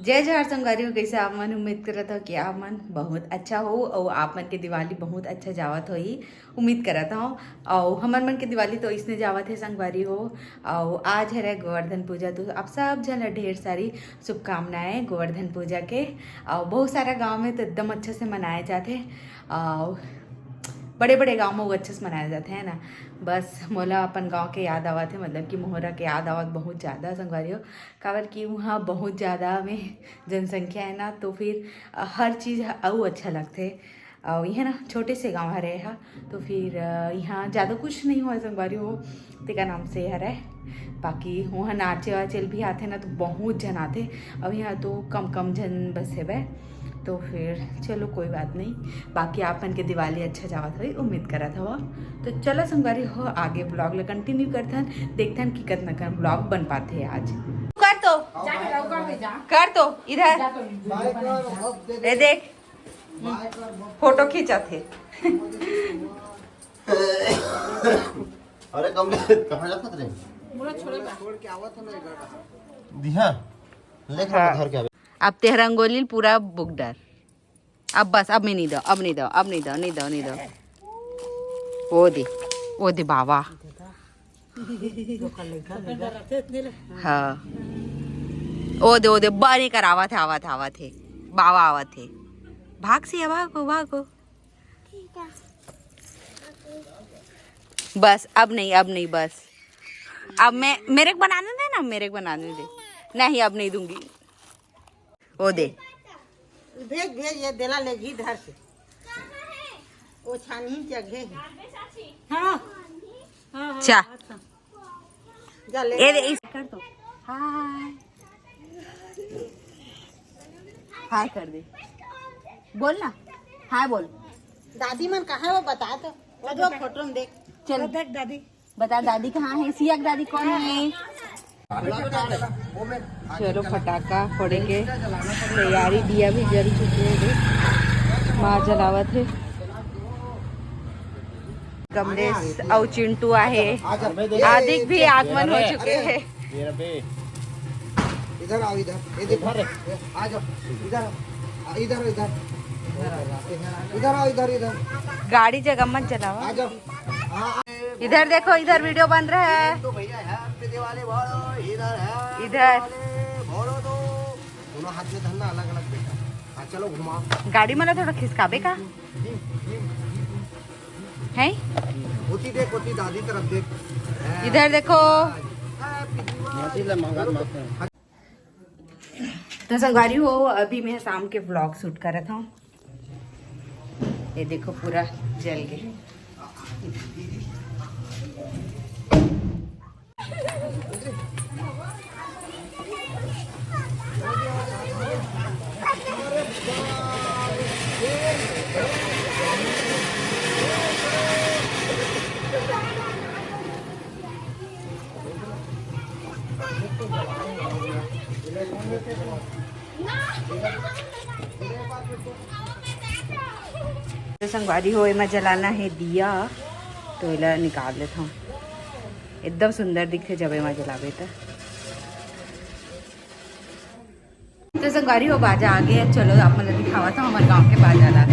जय जवाहर संगवारी कैसे आप मन उम्मीद करत हो कि आप मन बहुत अच्छा हो और आप मन के दिवाली बहुत अच्छा जावत हो ही उम्मीद करत हो। और हमर मन के दिवाली तो इसने जावत है संगवारी हो। और आज है गोवर्धन पूजा, तो आप सब जन ढेर सारी शुभकामनाएं गोवर्धन पूजा के। और बहुत सारा गांव में तो एकदम अच्छे से मनाए जाते, और बड़े बड़े गाँव में वो अच्छे से मनाए जाते हैं ना। बस मोला अपन गांव के याद आवत है, मतलब कि मोहरा के याद आवत बहुत ज़्यादा संगवारी हो। काबर कि वहाँ बहुत ज़्यादा में जनसंख्या है ना, तो फिर हर चीज़ और अच्छा लगते। और यह ना छोटे से गाँव हरे है, तो फिर यहाँ ज़्यादा कुछ नहीं हुआ संगवारी हो तेका नाम से हरे। बाकी वहाँ नाचे वाचेल भी आते ना, तो बहुत जन आते। अब यहाँ तो कम कम जन बस है, तो फिर चलो कोई बात नहीं। बाकी आप मन के दिवाली अच्छा जावत हो उम्मीद करत हो। तो चलो संगवारी हो आगे ब्लॉग ला कंटिन्यू करथन, देखथन कि कितना का ब्लॉग बन पाते आज। कर तो इधर ए देख फोटो खींचा थे। अरे कमले कहाँ जाता रे? छोड़ के आवत है ना दिहा लेख घर के। अब ते रंगोली पूरा बुक डर। अब बस अब मैं नहीं दो, अब नहीं दो, अब नहीं दो, नहीं दो, नहीं दो। ओ दे बाबा। हाँ ओ दे बारी कर आवत है बाबा आवत है। भाग से भागो। बस अब नहीं बस। अब मैं मेरे को बनाने दे ना, मेरे को बनाने दे। नहीं अब नहीं दूंगी। ओ दे भेज ये देला ले घी धर से वो छानी जगह हाँ हाँ चा जा ले ये दे कर दो। हाय कर दे, बोल ना हाय बोल। दादी मन कहाँ है वो बता तो, वो जो फोटो में देख। चल देख दादी, बता दादी कहाँ है। सियाक दादी कौन है? चलो फटाका फोड़े के तैयारी, दिया भी जल चुके हैं, माँ जलावत है। कमलेश और चिंटू आहे, आदिक भी आगमन हो चुके हैं। इधर आओ, इधर ये देखो, आ जाओ इधर इधर आओ, इधर गाड़ी जगह मत जलावा। आ जाओ। इधर देखो, इधर वीडियो बन रहा है। तो भैया हैप्पी दिवाली बोलो, इधर है इधर बोलो तो दोनों हाथ में धरना अलग अलग बेटा। चलो घुमाओ गाड़ी में थोड़ा खिसकाबे का है। होती देख, होती दादी तरफ देख, इधर देखो। तो संगवारी हो अभी मैं शाम के व्लॉग शूट कर रहा था। ये देखो पूरा जल गए। तो संगवारी हो में जलाना है दिया, तो इला निकाल लेता हूँ। एकदम सुंदर दिखे जब में जलावे तो संगवारी हो बाजा आ गया। चलो आप मतलब दिखावा था हमारे गांव के बाजा ला।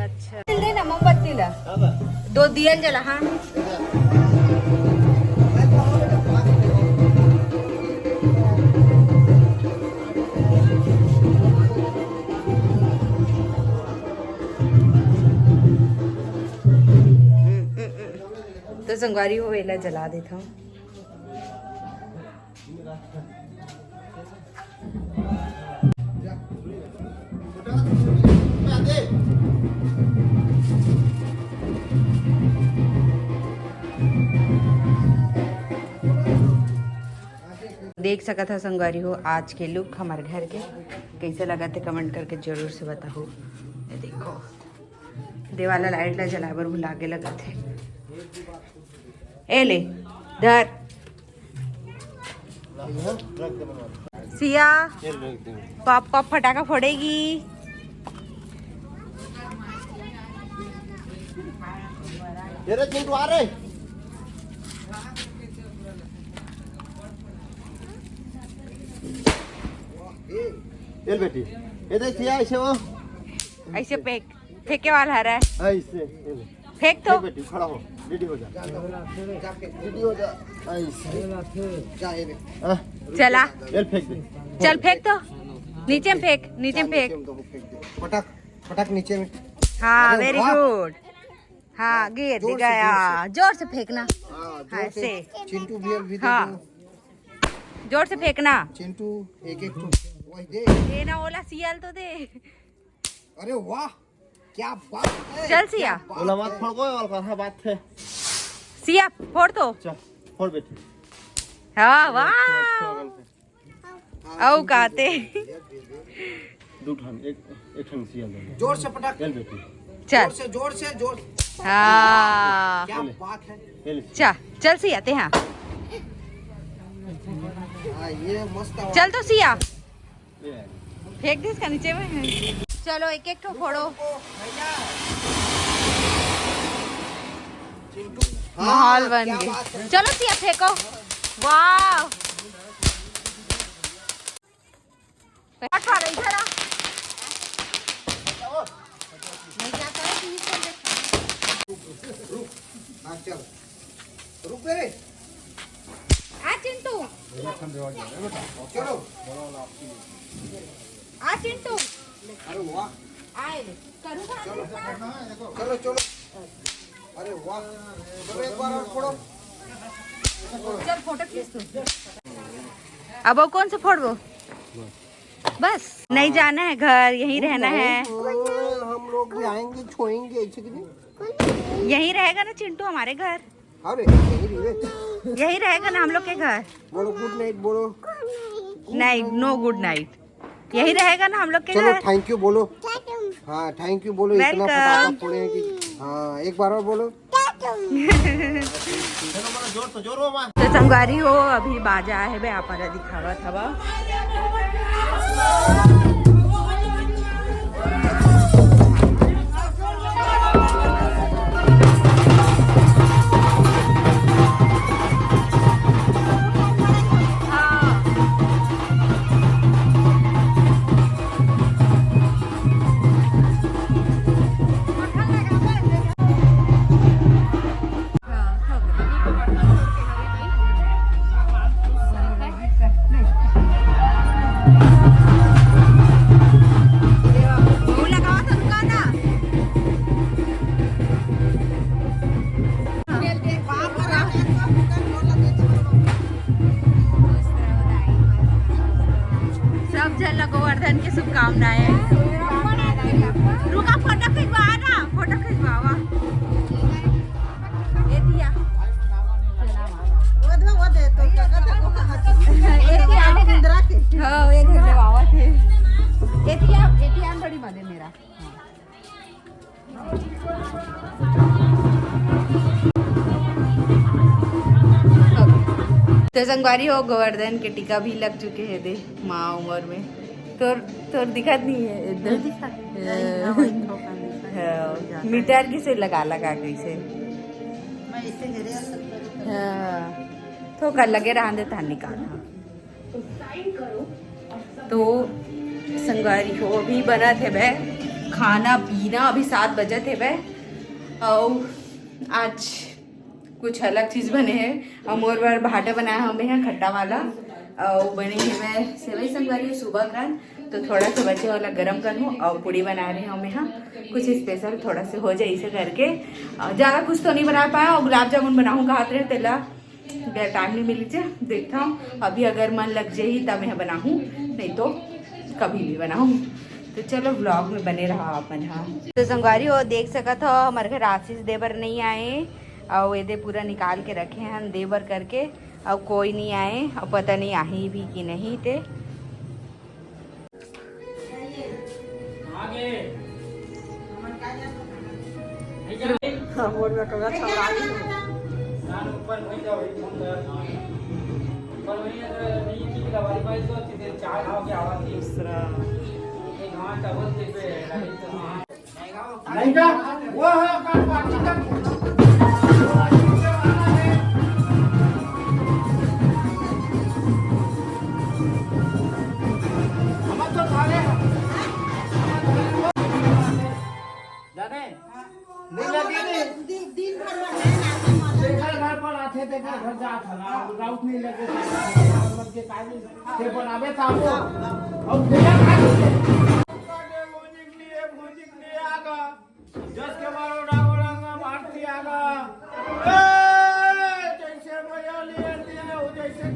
अच्छा मोमबत्ती ला दो दिया जला। हाँ तो संगवारी हो वेला जला देता हूँ। देख सका था संगवारी हो आज के लुक हमारे घर के कैसे लगा थे कमेंट करके जरूर से बताओ। ये देखो देवाला लाइट ला जलाबर भुला के लगा थे। ए ले धर सिया पॉप पॉप फटाका फोड़ेगी। ये चिंटू आ रहे ये बेटी ये देखिए ऐसे वो ऐसे फेंके वाला है ऐसे फेंक तो बेटी खड़ा हो रेडी हो जा रेडी हो जा ऐसे जा ये चला ये फेंक दे चल फेंक तो नीचे में फेंक नीचे में फेंक। पटक पटक नीचे में। हाँ वेरी गुड। हाँ गिर गया जोर से फेंकना। हाँ ऐसे चिंटू भी हाँ जोर से फेंकना। चिंटू एक एक वही दे ना ओला सियल तो दे। अरे वाह क्या बात है। चल सिया ओला मत फोड़ को और कहा बात है सिया फोड़ तो चल फोड़ बेटी। हाँ वाह औ काते दो ठन एक ठन सिया जोर से पटक चल बेटी चल जोर से हाँ क्या बात है। चल सिया ते हाँ ये मस्त चल तो सिया फेंक दे इसका नीचे में। चलो एक एक ठो फोड़ो। माहौल बन गया। चलो सिया फेंको। वाह इधर आ। रुक रे आ चिंटू चलो आ चिंटू अरे वाह आए करूँ चलो चलो अरे वाह चलो एक बार और फोड़ो। चल फोटो खींच तू। अब वो कौन सा फोड़ो बस नहीं जाना है घर यहीं रहना है। हम लोग भी आएंगे छोएंगे ऐसे कि नहीं यहीं रहेगा ना चिंटू हमारे घर। अरे यही रहेगा ना हम लोग के घर। बोलो गुड नाइट बोलो। नहीं नो गुड नाइट यही रहेगा ना हम लोग के चलो घर। थैंक यू बोलो। हाँ थैंक यू बोलो। इतना पटाखा फोड़े हैं कि हाँ एक बार और बोलो। तो संगवारी हो अभी बाजा है बे आपरा दिखावा था। सब जल गोवर्धन की शुभकामनाएं। रुका फोटो खिंचवा ना फोटो खिंचवावा। ये दिया वो दे तो क्या कहते हैं वो हाँ ये घर में बाबा थे। एटीएम बड़ी मदे मेरा। तो संगवारी हो गोवर्धन के टीका भी लग चुके हैं दे माँ उम्र में। तो दिखत नहीं है इधर मीटर किसे लगा कैसे तो कर लगे रहा था निकालना। तो संगवारी हो अभी बना थे वह खाना पीना अभी 7 बजे थे वह। और आज कुछ अलग चीज़ बने हैं। अमोर बार भाटा बनाया हमें यहाँ खट्टा वाला और बने हैं मैं सेवई संगवारी सुबह ग्रान। तो थोड़ा सा बचे वाला गरम करूँ और पूड़ी बना रहे हैं हम यहाँ कुछ स्पेशल थोड़ा से हो जाए इसे करके। ज़्यादा कुछ तो नहीं बना पाया और गुलाब जामुन बनाऊँ कहा रहे तेला टाइम नहीं मिली थे देखता हूँ। अभी अगर मन लग जाए तब मैं बनाऊँ नहीं तो कभी भी बनाऊँ। तो चलो व्लॉग में बने रहा अपन। हाँ तो संगवारी हो देख सका था हमारे घर आशीष देवर नहीं आए और ये पूरा निकाल के रखे हैं हम देवर करके। अब कोई नहीं आए, अब पता नहीं आई भी कि नहीं थे। नहीं का वो है का पार्टी का हम तो थाले जाने नहीं लगी नहीं दिन भर में देखा घर पर आते देखा घर जा था ना राउत नहीं लगे मत के काय नहीं ते बनावे था वो और भैया म्यूजिक लिए आगा जस के मारो डागोड़ांगा मारती आगा जैसे भैया लिए दिया वो जैसे